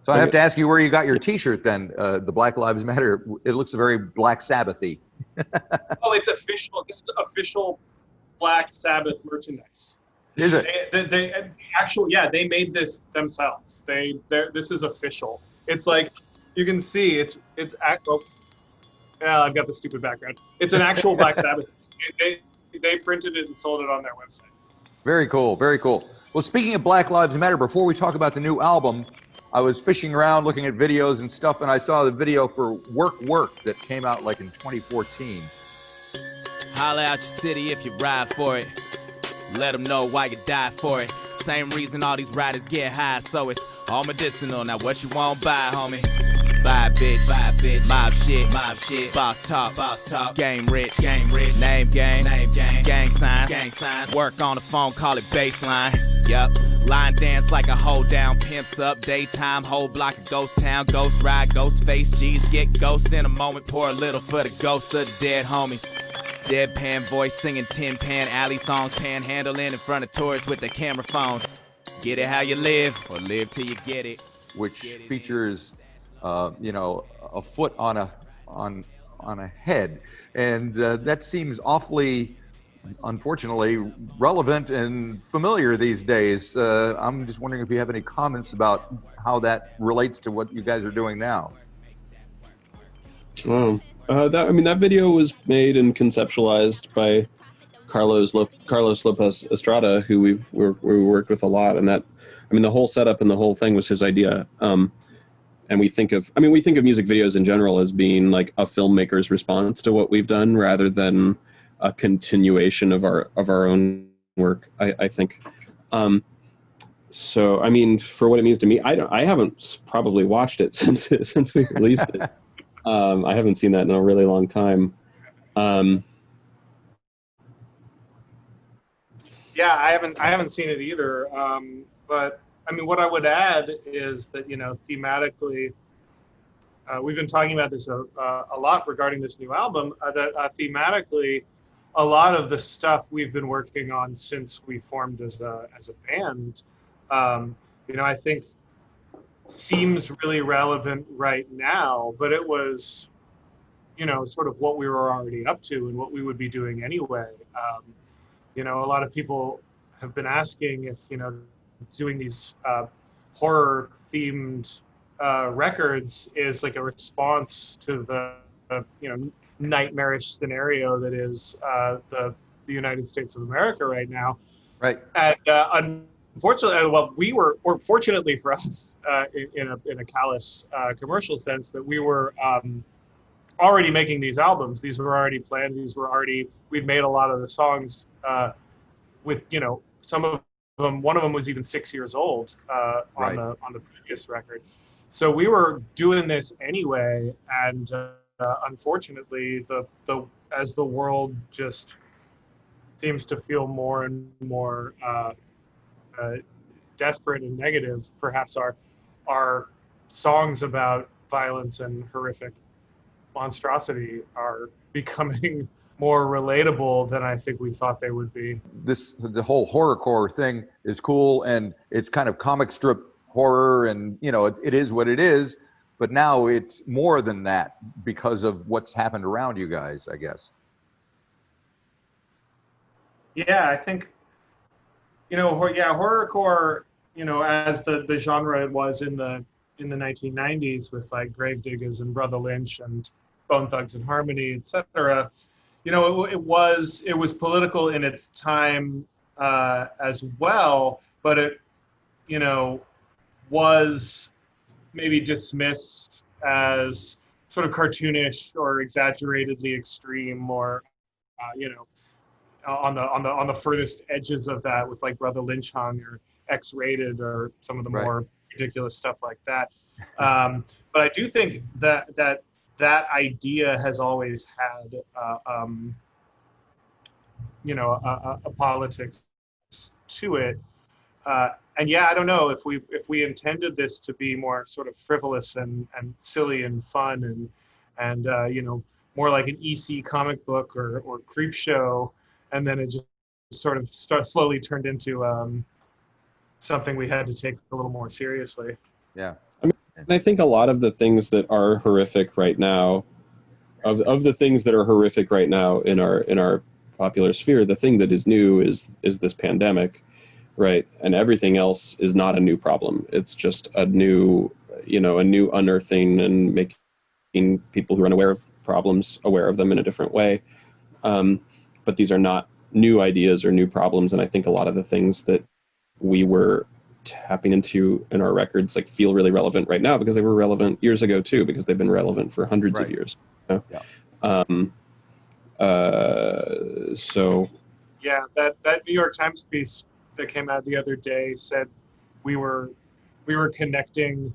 So I have to ask you where you got your T-shirt then, the Black Lives Matter. It looks very Black Sabbath-y. Oh, it's official. This is official Black Sabbath merchandise. Is it? Yeah, they made this themselves. This is official. It's like, you can see, oh, yeah, I've got the stupid background. It's an actual Black Sabbath. They printed it and sold it on their website. Very cool, very cool. Well, speaking of Black Lives Matter, before we talk about the new album, I was fishing around looking at videos and stuff, and I saw the video for Work Work that came out like in 2014. Holla out your city if you ride for it. Let them know why you die for it. Same reason all these riders get high, so it's all medicinal. Now what you want, buy, homie? Buy bitch, mob shit, boss talk, game rich, name game, gang signs, work on the phone, call it baseline. Yup, line dance like a hold down, pimps up, daytime, whole block of ghost town, ghost ride, ghost face, G's get ghost in a moment, pour a little for the ghosts of the dead homies. Deadpan voice singing Tin Pan Alley songs, panhandling in front of tourists with their camera phones. Get it how you live, or live till you get it. Which features, a foot on a head, and that seems awfully, unfortunately, relevant and familiar these days. I'm just wondering if you have any comments about how that relates to what you guys are doing now. That video was made and conceptualized by Carlos Lopez Estrada, who we worked with a lot, and the whole setup and the whole thing was his idea. And we think of music videos in general as being like a filmmaker's response to what we've done, rather than a continuation of our own work. I think. So I mean, for what it means to me, I haven't probably watched it since we released it. I haven't seen that in a really long time. Yeah, I haven't seen it either. But I mean, what I would add is that, thematically, we've been talking about this a lot regarding this new album. That thematically, a lot of the stuff we've been working on since we formed as a band, I think seems really relevant right now. But it was, sort of what we were already up to and what we would be doing anyway. A lot of people have been asking if, doing these horror themed records is like a response to the nightmarish scenario that is the United States of America right now. Right. And unfortunately, or fortunately for us, in a callous commercial sense, that we were already making these albums. These were already planned. We'd made a lot of the songs with some of them. One of them was even 6 years old on the previous record. So we were doing this anyway, and unfortunately, as the world just seems to feel more and more desperate and negative, perhaps our songs about violence and horrific monstrosity are becoming more relatable than I think we thought they would be. The whole horrorcore thing is cool, and it's kind of comic strip horror, and it is what it is, but now it's more than that because of what's happened around you guys, I guess. Yeah, I think horrorcore, as the genre was in the 1990s with like Gravediggers and Brother Lynch and Bone Thugs and Harmony, etc. It was political in its time as well, but it was maybe dismissed as sort of cartoonish or exaggeratedly extreme, or on the furthest edges of that, with like Brother Lynch Hung or X-Rated or some of the more ridiculous stuff like that. But I do think that idea has always had a politics to it. And yeah, I don't know if we intended this to be more sort of frivolous and silly and fun and more like an EC comic book or creep show, and then it just sort of slowly turned into something we had to take a little more seriously. Yeah. And I think a lot of the things that are horrific right now, of the things that are horrific right now in our popular sphere, the thing that is new is this pandemic, right? And everything else is not a new problem. It's just a new unearthing and making people who are unaware of problems aware of them in a different way. But these are not new ideas or new problems. And I think a lot of the things that we were tapping into in our records like feel really relevant right now because they were relevant years ago too, because they've been relevant for hundreds of years. You know? Yeah. So yeah, that New York Times piece that came out the other day said we were connecting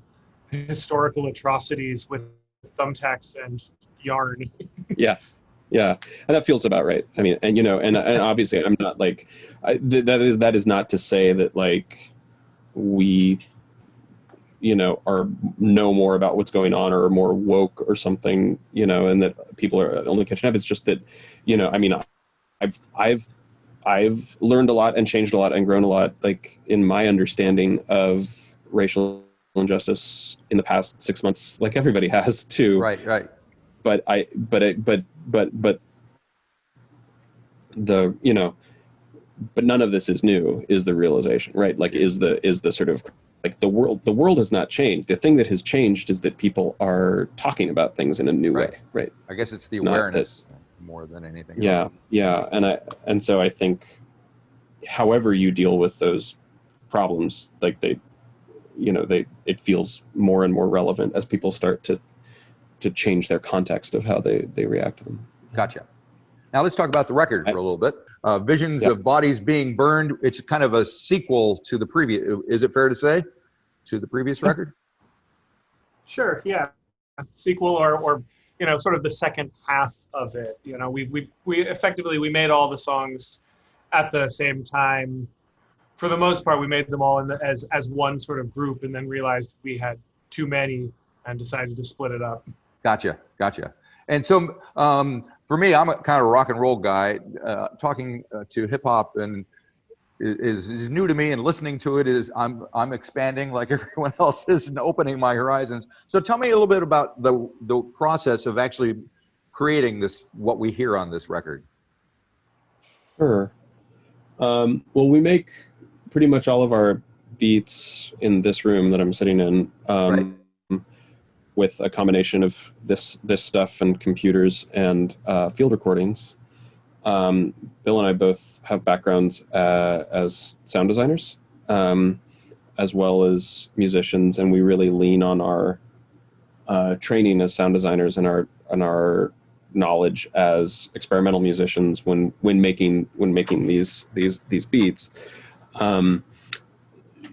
historical atrocities with thumbtacks and yarn. Yeah, and that feels about right. I mean, and and obviously, I'm not like that is not to say that like we are know more about what's going on or more woke or something, and that people are only catching up. It's just that I mean, I've learned a lot and changed a lot and grown a lot, like in my understanding of racial injustice in the past 6 months, like everybody has too. Right. But but none of this is new, is the realization, right? Like is the sort of like the world has not changed. The thing that has changed is that people are talking about things in a new way, right? I guess it's the awareness more than anything else. Yeah. And so I think however you deal with those problems, like it feels more and more relevant as people start to change their context of how they react to them. Gotcha. Now let's talk about the record for a little bit. Visions of Bodies Being Burned. It's kind of a sequel to the previous. Is it fair to say to the previous record? Sure. Yeah. Sequel or sort of the second half of it. We effectively we made all the songs at the same time. For the most part, we made them all as one sort of group, and then realized we had too many and decided to split it up. Gotcha. And so for me, I'm a kind of rock and roll guy. Talking to hip hop and is new to me, and listening to it is I'm expanding like everyone else is and opening my horizons. So tell me a little bit about the process of actually creating this, what we hear on this record. Sure. Well, we make pretty much all of our beats in this room that I'm sitting in. Right. With a combination of this stuff and computers and field recordings. Bill and I both have backgrounds as sound designers, as well as musicians, and we really lean on our training as sound designers and our knowledge as experimental musicians when making these beats.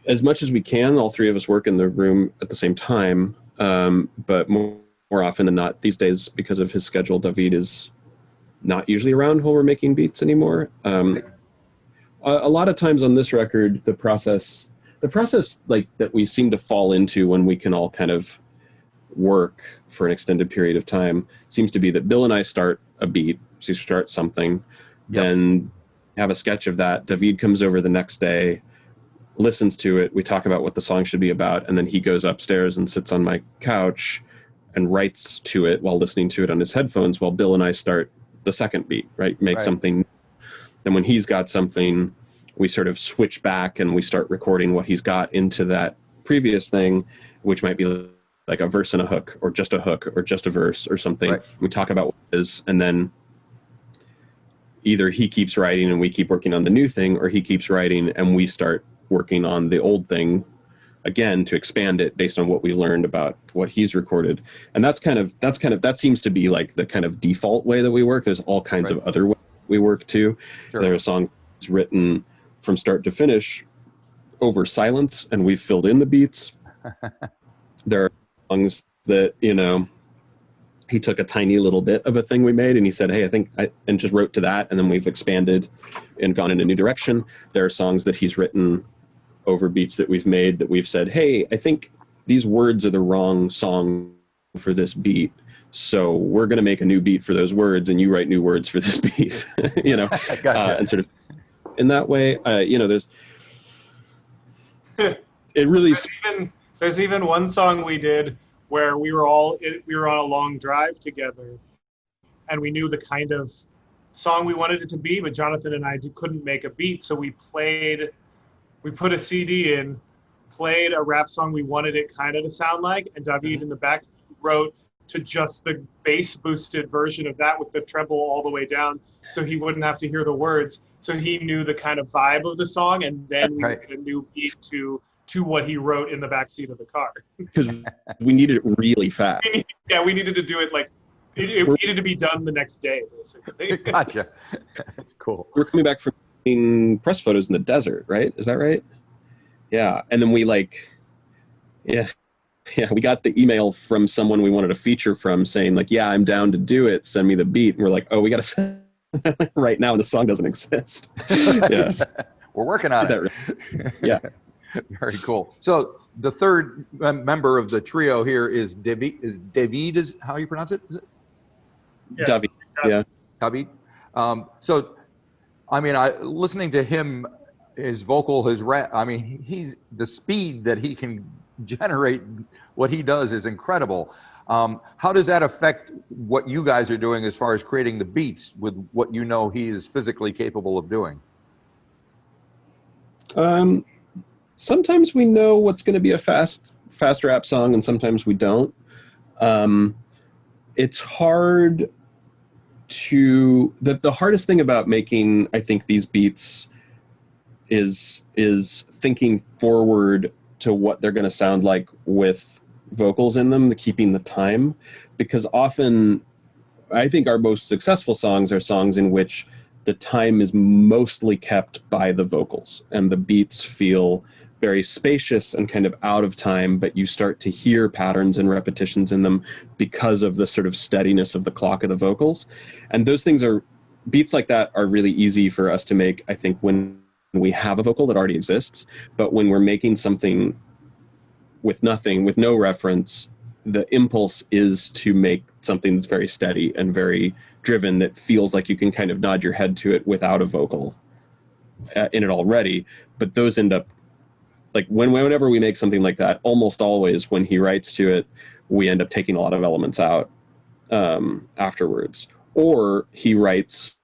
As much as we can, all three of us work in the room at the same time. But more often than not these days, because of his schedule, David is not usually around while we're making beats anymore. A lot of times on this record, the process like that we seem to fall into when we can all kind of work for an extended period of time seems to be that Bill and I start a beat, so you start something, then have a sketch of that. David comes over the next day, listens to it, we talk about what the song should be about, and then he goes upstairs and sits on my couch and writes to it while listening to it on his headphones while Bill and I start the second beat, right? Make something. Then when he's got something, we sort of switch back and we start recording what he's got into that previous thing, which might be like a verse and a hook or just a verse or something. Right. We talk about what it is, and then either he keeps writing and we keep working on the new thing, or he keeps writing and we start working on the old thing again to expand it based on what we learned about what he's recorded. And that seems to be like the kind of default way that we work. There's all kinds of other ways we work too. Sure. There are songs written from start to finish over silence, and we've filled in the beats. There are songs that, he took a tiny little bit of a thing we made and he said, hey, and just wrote to that. And then we've expanded and gone in a new direction. There are songs that he's written over beats that we've made that we've said, hey, I think these words are the wrong song for this beat. So we're going to make a new beat for those words, and you write new words for this beat, Gotcha. And sort of in that way, there's, it really, There's even one song we did where we were on a long drive together, and we knew the kind of song we wanted it to be, but Jonathan and I couldn't make a beat, so we put a CD in, played a rap song we wanted it kind of to sound like, and David in the back wrote to just the bass boosted version of that with the treble all the way down, so he wouldn't have to hear the words. So he knew the kind of vibe of the song, and then we made a new beat to what he wrote in the back seat of the car. Because we needed it really fast. Yeah, we needed to do it like it needed to be done the next day, basically. Gotcha. That's cool. We're coming back from taking press photos in the desert, right? Is that right? Yeah, and then we we got the email from someone we wanted a feature from saying like, yeah, I'm down to do it. Send me the beat. And we're like, oh, we got to send right now, and the song doesn't exist. Yes. We're working on it. Yeah. Very cool. So the third member of the trio here is David. Is David is how you pronounce it? Is it? Yeah. David. Yeah. David. So, I mean, listening to him, his vocal, his rap. I mean, he's the speed that he can generate. What he does is incredible. How does that affect what you guys are doing as far as creating the beats with what you know he is physically capable of doing? Sometimes we know what's going to be a fast rap song, and sometimes we don't. It's hard to the hardest thing about making, I think, these beats is thinking forward to what they're going to sound like with vocals in them, keeping the time, because often I think our most successful songs are songs in which the time is mostly kept by the vocals and the beats feel very spacious and kind of out of time, but you start to hear patterns and repetitions in them because of the sort of steadiness of the clock of the vocals. And those things beats like that are really easy for us to make, I think, when we have a vocal that already exists. But when we're making something with nothing, with no reference, the impulse is to make something that's very steady and very driven, that feels like you can kind of nod your head to it without a vocal in it already. But those end up, like whenever we make something like that, almost always when he writes to it, we end up taking a lot of elements out afterwards. Or he writes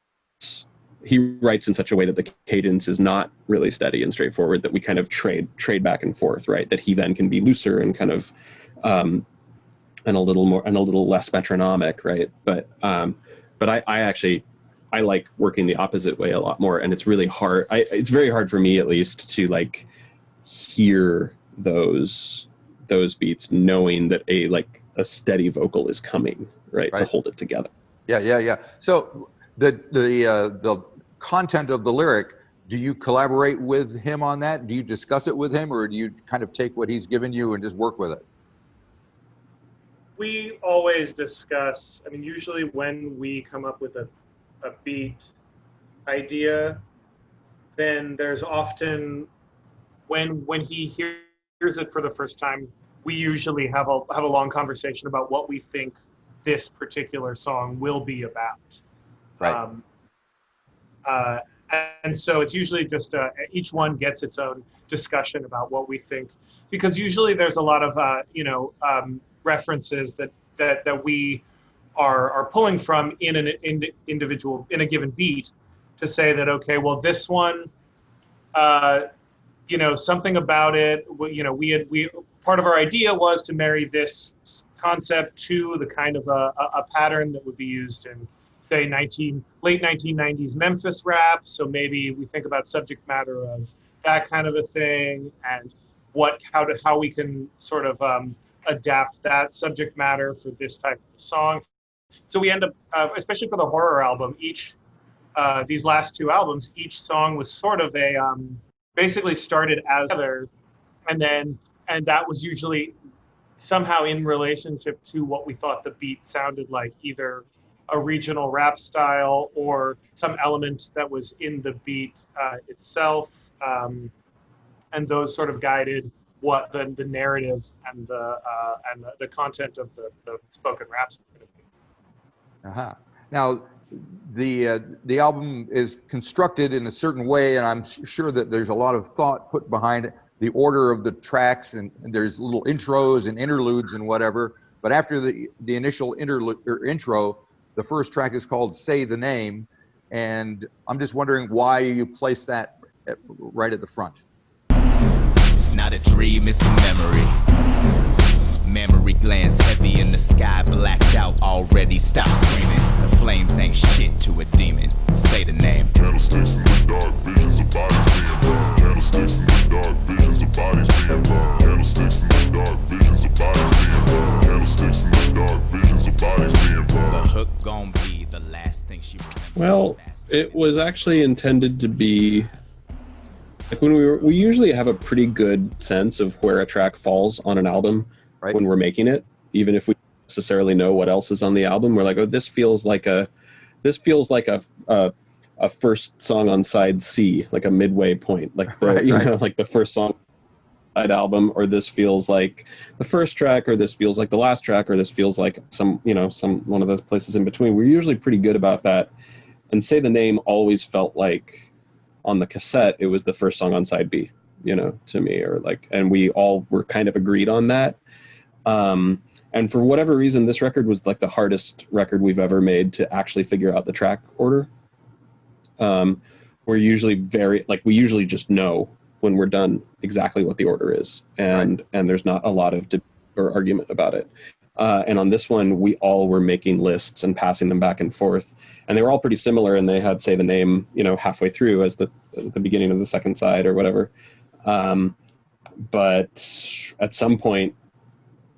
in such a way that the cadence is not really steady and straightforward, that we kind of trade back and forth, right? That he then can be looser and kind of and a little less metronomic, right? But I like working the opposite way a lot more, and it's really hard. It's very hard for me, at least, to like hear those beats, knowing that a steady vocal is coming, right? To hold it together. Yeah. So the content of the lyric, do you collaborate with him on that? Do you discuss it with him, or do you kind of take what he's given you and just work with it? We always discuss. I mean, usually when we come up with a beat idea, then there's often when he hears it for the first time, we usually have a long conversation about what we think this particular song will be about. Right. And so it's usually just each one gets its own discussion about what we think, because usually there's a lot of references that we are pulling from in a given beat, to say that, okay, well, this one, something about it, we part of our idea was to marry this concept to the kind of a pattern that would be used in, say, late 1990s Memphis rap. So maybe we think about subject matter of that kind of a thing, and how we can sort of adapt that subject matter for this type of song. So we end up, especially for the horror album, these last two albums, each song was sort of basically started as other, and that was usually somehow in relationship to what we thought the beat sounded like, either a regional rap style or some element that was in the beat itself, and those sort of guided what the narrative and the content of the spoken raps were going to be. Uh-huh. Now, the album is constructed in a certain way, and I'm sure that there's a lot of thought put behind the order of the tracks, and there's little intros and interludes and whatever. But after the initial interlude or intro, the first track is called "Say the Name," and I'm just wondering why you place that right at the front. It's not a dream, it's a memory. Memory glands heavy in the sky, blacked out already. Stop screaming. The flames ain't shit to a demon. Say the name. Candlesticks in the dark, visions of bodies being burned. Candlesticks in the dark, visions of bodies being burned. Candlesticks in the dark, visions of bodies being burned. Candlesticks in the dark, visions of bodies being burned. The hook gon' be the last thing she remembers. Well, it was actually intended to be like when we usually have a pretty good sense of where a track falls on an album. Right. When we're making it, even if we don't necessarily know what else is on the album, we're like, oh, this feels like a first song on side C, like a midway point, like the know, like the first song side album, or this feels like the first track, or this feels like the last track, or this feels like some one of those places in between. We're usually pretty good about that. And Say the Name always felt like on the cassette it was the first song on side B, to me, or like, and we all were kind of agreed on that. And for whatever reason, this record was like the hardest record we've ever made to actually figure out the track order. We're usually we usually just know when we're done exactly what the order is. And there's not a lot of debate or argument about it. And on this one, we all were making lists and passing them back and forth. And they were all pretty similar, and they had Say the Name, halfway through as the beginning of the second side or whatever. But at some point,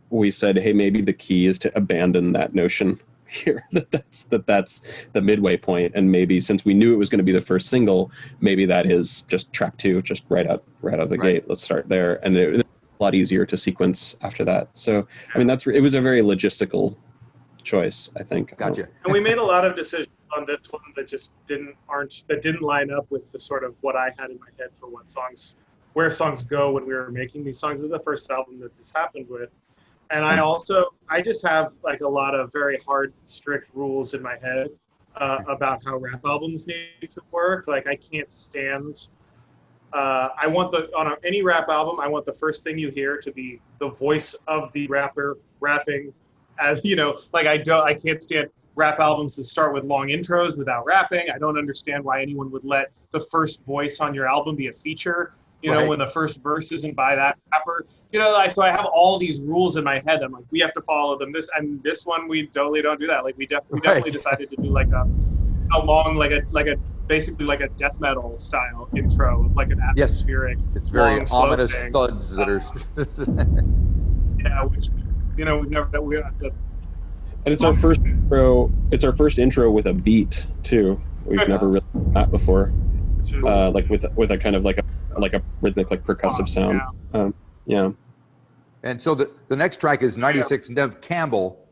we said, hey, maybe the key is to abandon that notion here, that's the midway point. And maybe since we knew it was going to be the first single, maybe that is just track 2, just right out of the gate. Let's start there. And it's a lot easier to sequence after that. So, I mean, it was a very logistical choice, I think. Gotcha. And we made a lot of decisions on this one that just didn't line up with the sort of what I had in my head for where songs go when we were making these songs. This is the first album that this happened with. And I just have like a lot of very hard, strict rules in my head about how rap albums need to work. Like I can't stand, I want any rap album, I want the first thing you hear to be the voice of the rapper rapping, as like I can't stand rap albums that start with long intros without rapping. I don't understand why anyone would let the first voice on your album be a feature. When the first verse isn't by that rapper, so I have all these rules in my head. I'm like, we have to follow them. This one, we totally don't do that. Like we definitely decided to do like a long, basically like a death metal style intro of like an atmospheric. Yes. It's very long, ominous thing. thuds that are. Which we've never. And it's our first intro. It's our first intro with a beat too. We've never really done that before. Like with a kind of like a rhythmic, like percussive sound. Yeah. And so the next track is 96 Nev Campbell,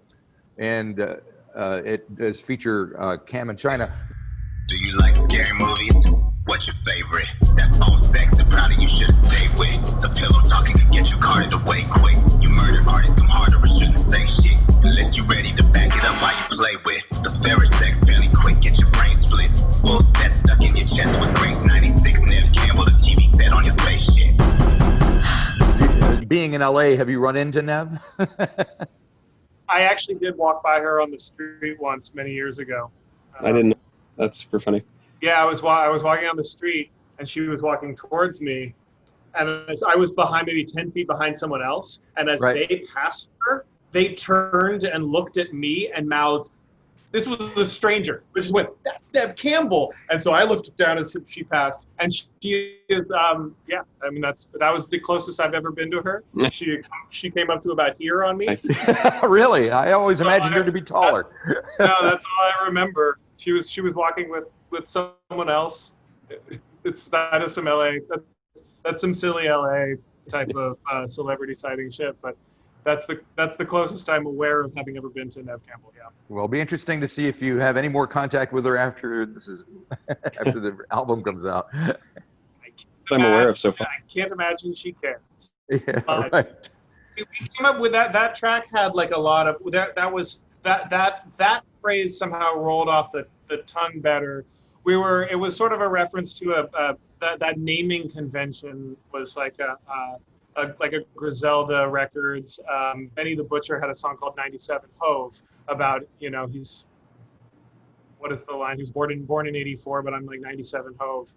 and it does feature Cam and China. Do you like scary movies? What's your favorite? That phone sex, the probably you should have stayed with. The pillow talking can get you carted away quick. You murder artists come harder or shouldn't say shit. Unless you're ready to back it up while you play with. The fairer sex fairly quick, get your brain split. Full set stuck in your chest with grace. 96 Nev Campbell, the TV set on your face shit. Being in LA, have you run into Nev? I actually did walk by her on the street once many years ago. I didn't know. That's super funny. Yeah, I was walking on the street, and she was walking towards me, and I was behind, maybe 10 feet behind someone else, and as they passed her, they turned and looked at me and mouthed, "This was a stranger," which went, "That's Nev Campbell." And so I looked down as she passed, and she is, I mean, that was the closest I've ever been to her. She came up to about here on me. Really? I always imagined her to be taller. No, that's all I remember. She was walking with someone else. That is some LA. That's some silly LA type of celebrity sighting shit, but. That's the closest I'm aware of having ever been to Nev Campbell. Yeah. Well, it'll be interesting to see if you have any more contact with her after after the album comes out. I'm aware of so far. I can't imagine she cares. Yeah, right. We came up with that track had like a lot of that phrase somehow rolled off the tongue better It was sort of a reference to that naming convention was like a Griselda Records. Benny the Butcher had a song called 97 Hove about, what is the line? He's born in 84, but I'm like 97 Hove,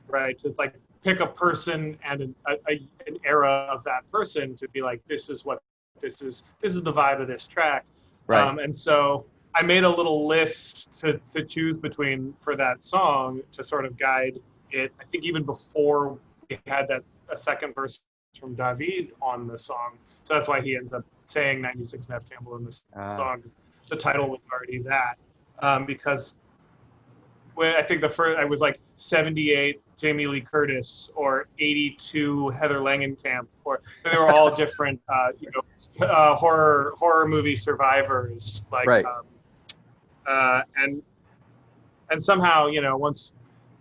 right? To like pick a person and an era of that person to be like, this is the vibe of this track. Right. And so I made a little list to choose between for that song to sort of guide it. I think even before we had a second verse from David on the song. So that's why he ends up saying 96 Nev Campbell in this song. The title was already that. Because I think I was like 78 Jamie Lee Curtis or 82 Heather Langenkamp, or they were all different, horror movie survivors. Like, right. And somehow, once,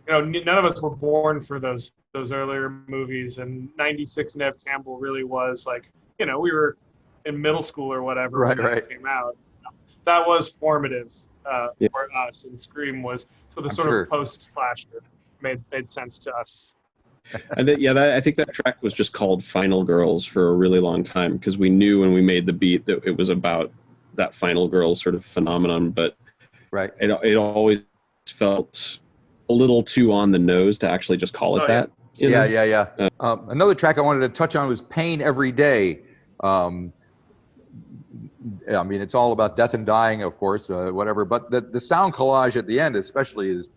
none of us were born for those earlier movies, and 96 Nev Campbell really was like, we were in middle school or whatever when it came out. That was formative for us, and Scream was of post-Flasher made sense to us. And I think that track was just called Final Girls for a really long time, because we knew when we made the beat that it was about that Final Girls sort of phenomenon, but right, it always felt a little too on the nose to actually just call it that. Yeah. Another track I wanted to touch on was Pain Every Day. I mean, it's all about death and dying, of course, whatever. But the sound collage at the end, especially, was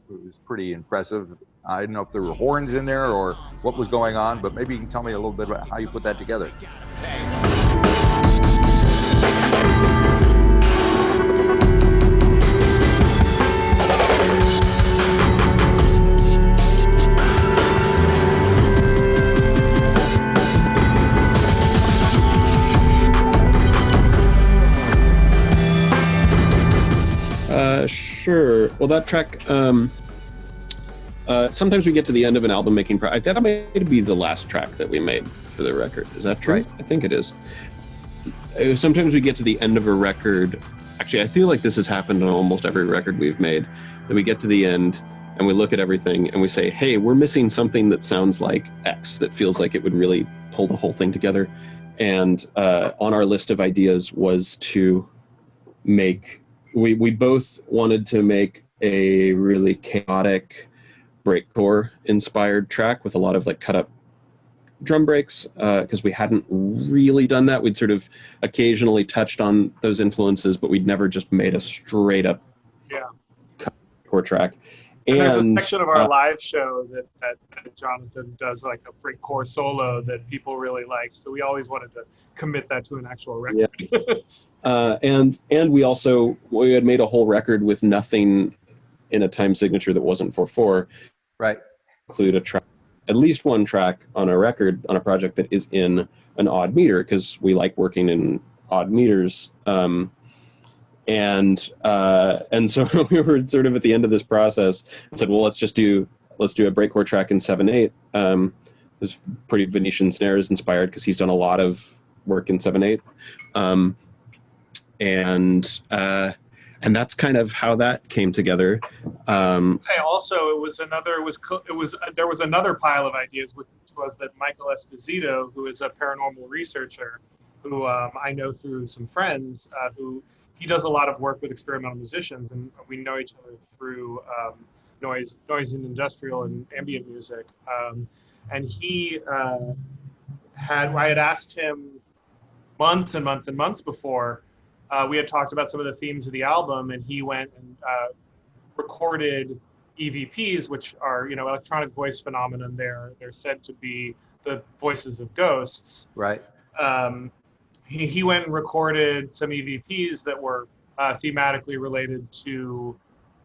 pretty impressive. I didn't know if there were horns in there or what was going on, but maybe you can tell me a little bit about how you put that together. Sure. Well, that track, sometimes we get to the end of an album making I thought that might be the last track that we made for the record. Is that true? Right. I think it is. Sometimes we get to the end of a record. Actually, I feel like this has happened on almost every record we've made, that we get to the end and we look at everything and we say, hey, we're missing something that sounds like X, that feels like it would really pull the whole thing together. And on our list of ideas was to make, we both wanted to make a really chaotic breakcore inspired track with a lot of like cut up drum breaks, because we hadn't really done that. We'd sort of occasionally touched on those influences, but we'd never just made a straight up breakcore track. And there's a section of our live show that Jonathan does like a breakcore solo that people really like. So we always wanted to commit that to an actual record. Yeah. And we had made a whole record with nothing in a time signature that wasn't 4/4. Right. Include a track, at least one track on a record, on a project that is in an odd meter, because we like working in odd meters. And so we were sort of at the end of this process and said, well, let's do a breakcore track in 7/8. It was pretty Venetian Snares inspired, because he's done a lot of work in 7/8. And that's kind of how that came together. Also, there was another pile of ideas, which was that Michael Esposito, who is a paranormal researcher, who I know through some friends, who he does a lot of work with experimental musicians, and we know each other through noise and industrial and ambient music. And I had asked him months and months and months before. We had talked about some of the themes of the album, and he went and recorded EVPs, which are, electronic voice phenomenon. They're said to be the voices of ghosts. Right. He went and recorded some EVPs that were thematically related to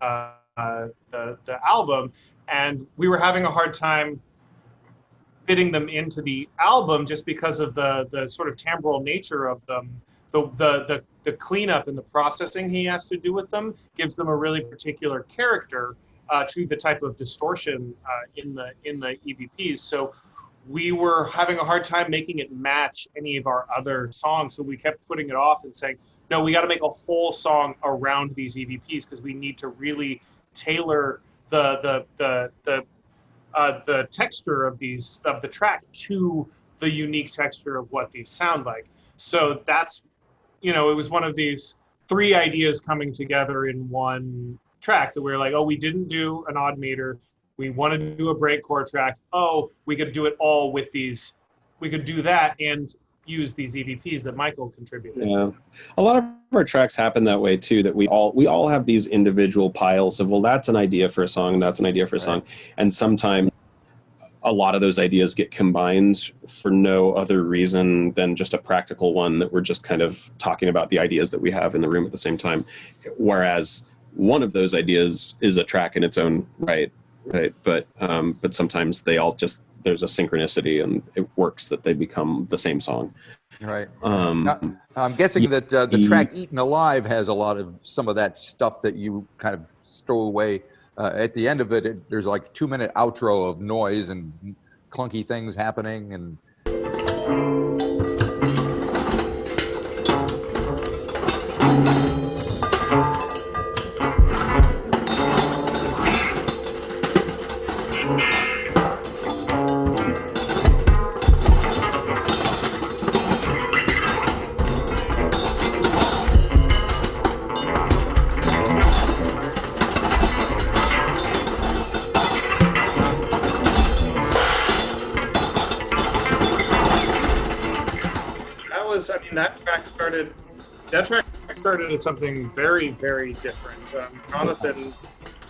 the album, and we were having a hard time fitting them into the album just because of the sort of timbral nature of them. The cleanup and the processing he has to do with them gives them a really particular character to the type of distortion in the EVPs. So we were having a hard time making it match any of our other songs. So we kept putting it off and saying, no, we got to make a whole song around these EVPs, because we need to really tailor the texture of the track to the unique texture of what these sound like. So that's, it was one of these 3 ideas coming together in one track that we were like, oh, we didn't do an odd meter. We want to do a breakcore track. Oh, we could do it all with these. We could do that and use these EVPs that Michael contributed. Yeah, a lot of our tracks happen that way too. That we all have these individual piles of, well, that's an idea for a song, and that's an idea for a song, and sometimes a lot of those ideas get combined for no other reason than just a practical one that we're just kind of talking about the ideas that we have in the room at the same time. Whereas one of those ideas is a track in its own right. But sometimes they all just, there's a synchronicity and it works that they become the same song. Right. Now, I'm guessing that the track Eaten Alive has a lot of some of that stuff that you kind of stow away. At the end of it, there's like 2-minute outro of noise and clunky things happening. And that track started as something very, very different. Jonathan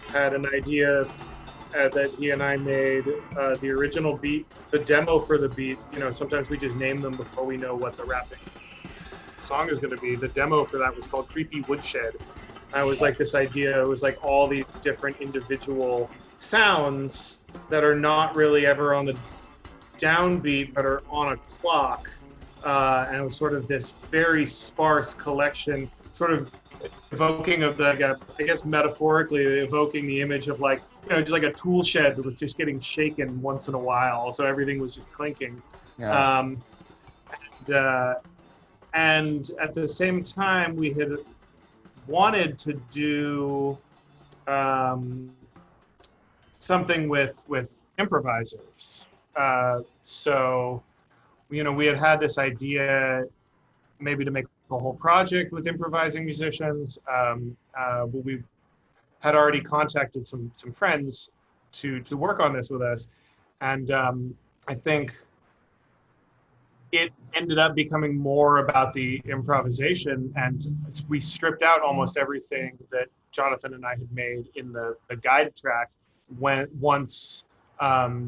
had an idea that he and I made, the original beat, the demo for the beat. Sometimes we just name them before we know what the rapping song is going to be. The demo for that was called Creepy Woodshed. I was like this idea, it was like all these different individual sounds that are not really ever on the downbeat, but are on a clock. And it was sort of this very sparse collection, sort of evoking of I guess metaphorically evoking the image of just like a tool shed that was just getting shaken once in a while. So everything was just clinking. Yeah. And at the same time, we had wanted to do something with improvisers. So we had this idea maybe to make a whole project with improvising musicians. But we had already contacted some friends to work on this with us. And I think it ended up becoming more about the improvisation, and we stripped out almost everything that Jonathan and I had made in the guide track once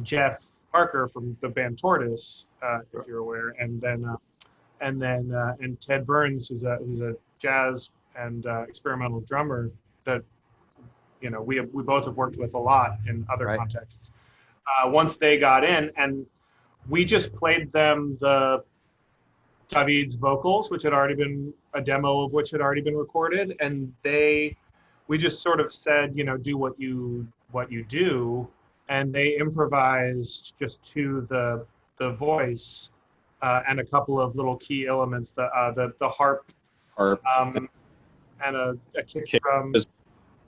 Jeff Parker from the band Tortoise, if you're aware, and Ted Burns, who's a jazz and experimental drummer that we both have worked with a lot in other contexts. Once they got in, and we just played them the David's vocals, which had already been a demo of which had already been recorded, and we just sort of said, do what you do. And they improvised just to the voice and a couple of little key elements, the harp, and a kick drum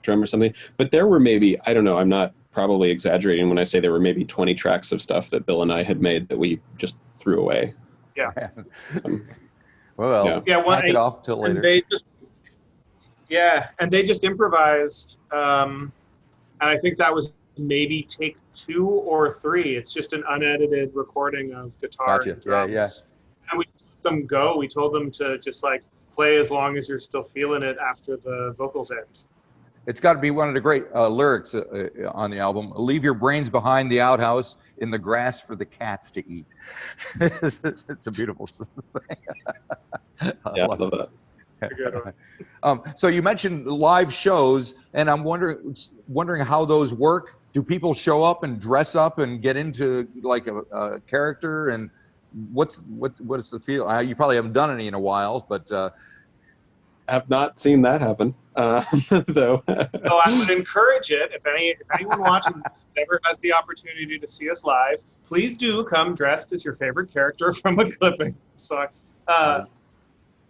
or something. But there were maybe, I don't know, I'm not probably exaggerating when I say there were maybe 20 tracks of stuff that Bill and I had made that we just threw away. Yeah. Well, knock it off till later. And they just improvised. And I think that was maybe take 2 or 3. It's just an unedited recording of guitar and drums. Yeah. And we let them go. We told them to just play as long as you're still feeling it after the vocals end. It's got to be one of the great lyrics on the album. Leave your brains behind the outhouse in the grass for the cats to eat. It's a beautiful thing. I love that. So you mentioned live shows, and I'm wondering how those work. Do people show up and dress up and get into a character? And what is the feel? You probably haven't done any in a while, but have not seen that happen, though. So I would encourage it. If anyone watching this ever has the opportunity to see us live, please do come dressed as your favorite character from a clipping. So,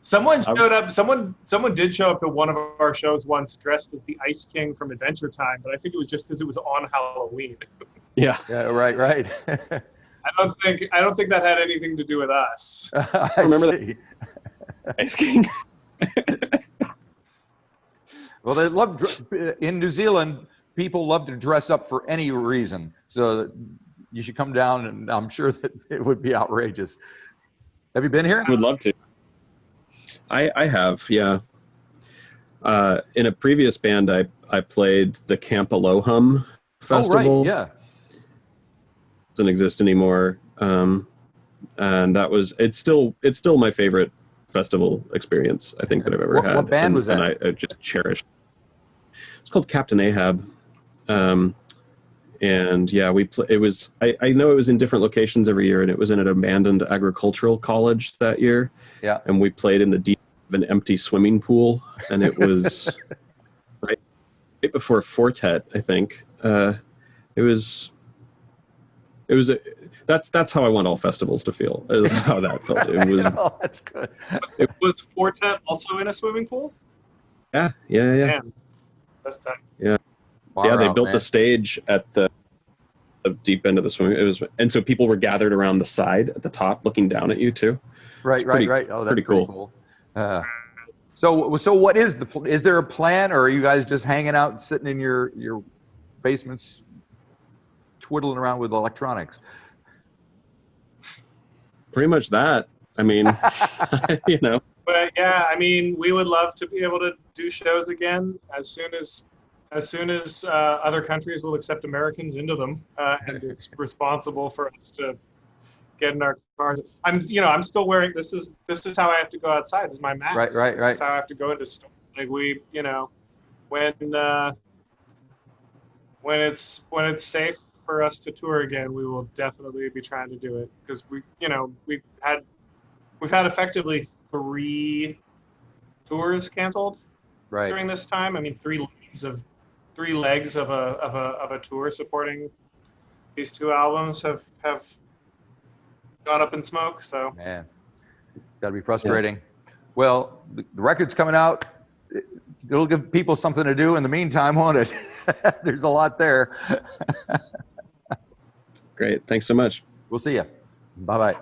Someone showed up. Someone did show up at one of our shows once, dressed as the Ice King from Adventure Time, but I think it was just because it was on Halloween. Yeah. Yeah, right. I don't think that had anything to do with us. I remember see. Ice King. Well, they love in New Zealand. People love to dress up for any reason, so you should come down, and I'm sure that it would be outrageous. Have you been here? Would love to. I have, yeah. In a previous band, I played the Camp Alohum festival. Oh, right, yeah. Doesn't exist anymore, and it's still my favorite festival experience I think that I've ever had. What band was that? And I just cherish. It's called Captain Ahab, and yeah, it was. I know it was in different locations every year, and it was in an abandoned agricultural college that year. Yeah, and we played in the deep of an empty swimming pool, and it was right before Fortet, I think. That's how I want all festivals to feel. Is how that felt. It was. Oh, that's good. It was Fortet also in a swimming pool? Yeah. Man, that's tough. Yeah. Far Yeah, they out, built man. the stage at the deep end of the swimming. And so people were gathered around the side at the top, looking down at you too. Right. Oh, that's pretty cool. So what is there a plan, or are you guys just hanging out, sitting in your basements, twiddling around with electronics? Pretty much that. I mean, you know. But yeah, I mean, we would love to be able to do shows again as soon as other countries will accept Americans into them, and it's responsible for us to get in our cars. I'm still wearing. This is how I have to go outside. This is my mask. Right. This is how I have to go into stores. Like when it's safe for us to tour again, we will definitely be trying to do it, because we've had effectively 3 tours canceled during this time. I mean, 3 legs of a tour supporting these 2 albums have gone up in smoke. So Man, gotta be frustrating. Yeah. Well, the record's coming out. It'll give people something to do in the meantime, won't it? There's a lot there. Great. Thanks so much. We'll see you. Bye-bye.